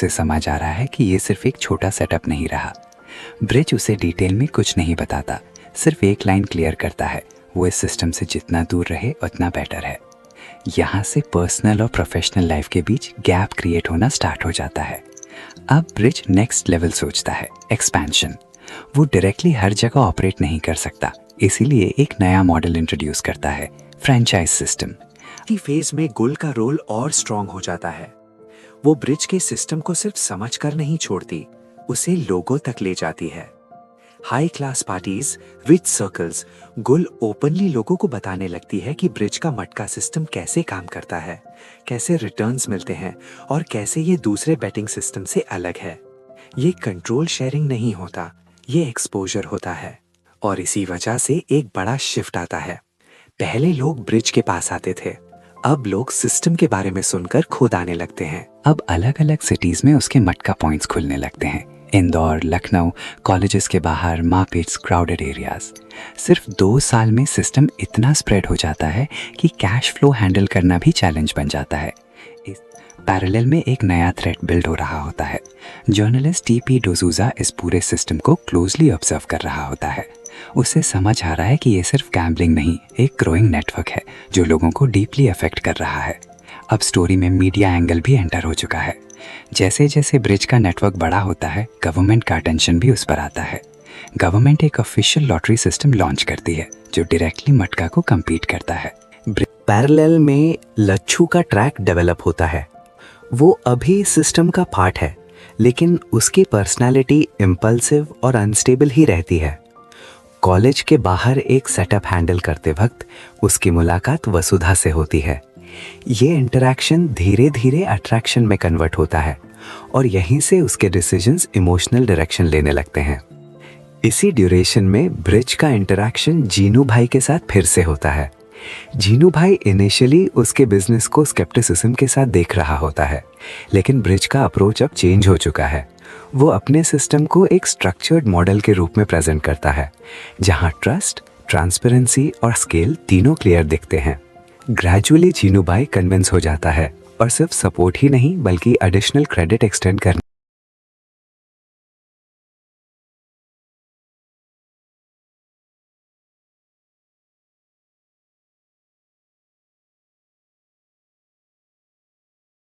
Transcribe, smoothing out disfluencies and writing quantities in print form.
से समझ आ रहा है कि ये सिर्फ एक छोटा सेटअप नहीं रहा। ब्रिज उसे डिटेल में कुछ नहीं बताता, सिर्फ एक लाइन क्लियर करता है, वो इस सिस्टम से जितना दूर रहे उतना बेटर है। यहाँ से पर्सनल और प्रोफेशनल लाइफ के बीच गैप क्रिएट होना स्टार्ट हो जाता है। अब ब्रिज नेक्स्ट लेवल सोचता है, एक्सपेंशन। वो डायरेक्टली हर जगह ऑपरेट नहीं कर सकता, इसीलिए एक नया मॉडल इंट्रोड्यूस करता है, फ्रेंचाइज सिस्टम। फेज में गुल का रोल और स्ट्रॉन्ग हो जाता है। वो ब्रिज के सिस्टम को सिर्फ समझकर नहीं छोड़ती, उसे लोगों तक ले जाती है। High class parties, rich circles, गुल ओपनली लोगों को बताने लगती है कि ब्रिज का मटका सिस्टम कैसे काम करता है, कैसे रिटर्न्स मिलते हैं और कैसे ये दूसरे बेटिंग सिस्टम से अलग है। ये कंट्रोल शेयरिंग नहीं होता, ये एक्सपोजर होता है। और इसी वजह से एक बड़ा शिफ्ट आता है। पहले लोग ब्रिज के पास आते थे, अब लोग सिस्टम के बारे में सुनकर खुद आने लगते हैं। अब अलग अलग सिटीज में उसके मटका पॉइंट्स खुलने लगते हैं। इंदौर, लखनऊ, कॉलेजेस के बाहर, मार्केट्स, क्राउडेड एरियाज। सिर्फ 2 साल में सिस्टम इतना स्प्रेड हो जाता है कि कैश फ्लो हैंडल करना भी चैलेंज बन जाता है। इस पैरेलल में एक नया थ्रेट बिल्ड हो रहा होता है। जर्नलिस्ट टीपी डोजूजा इस पूरे सिस्टम को क्लोजली ऑब्जर्व कर रहा होता है। उसे समझ आ रहा है कि ये सिर्फ गैम्बलिंग नहीं, एक ग्रोइंग नेटवर्क है जो लोगों को डीपली अफेक्ट कर रहा है। अब स्टोरी में मीडिया एंगल भी एंटर हो चुका है। जैसे जैसे ब्रिज का नेटवर्क बड़ा होता है, गवर्नमेंट का अटेंशन भी उस पर आता है। गवर्नमेंट एक ऑफिशियल लॉटरी सिस्टम लॉन्च करती है जो डायरेक्टली मटका को कम्पीट करता है। पैरेलल में लच्छू का ट्रैक डेवलप होता है। वो अभी सिस्टम का पार्ट है, लेकिन उसकी पर्सनालिटी इम्पल्सिव और अनस्टेबल ही रहती है। कॉलेज के बाहर एक सेटअप हैंडल करते वक्त उसकी मुलाकात वसुधा से होती है। ये इंटरैक्शन धीरे धीरे अट्रैक्शन में कन्वर्ट होता है और यहीं से उसके डिसीजंस इमोशनल डायरेक्शन लेने लगते हैं। इसी ड्यूरेशन में ब्रिज का इंटरैक्शन जीनू भाई के साथ फिर से होता है। जीनू भाई इनिशियली उसके बिजनेस को स्केप्टिसिज्म के साथ देख रहा होता है, लेकिन ब्रिज का अप्रोच अब चेंज हो चुका है। वो अपने सिस्टम को एक स्ट्रक्चर्ड मॉडल के रूप में प्रेजेंट करता है, जहां ट्रस्ट, ट्रांसपेरेंसी और स्केल तीनों क्लियर दिखते हैं। ग्रेजुअली जीनू भाई कन्विंस हो जाता है और सिर्फ सपोर्ट ही नहीं बल्कि एडिशनल क्रेडिट एक्सटेंड करने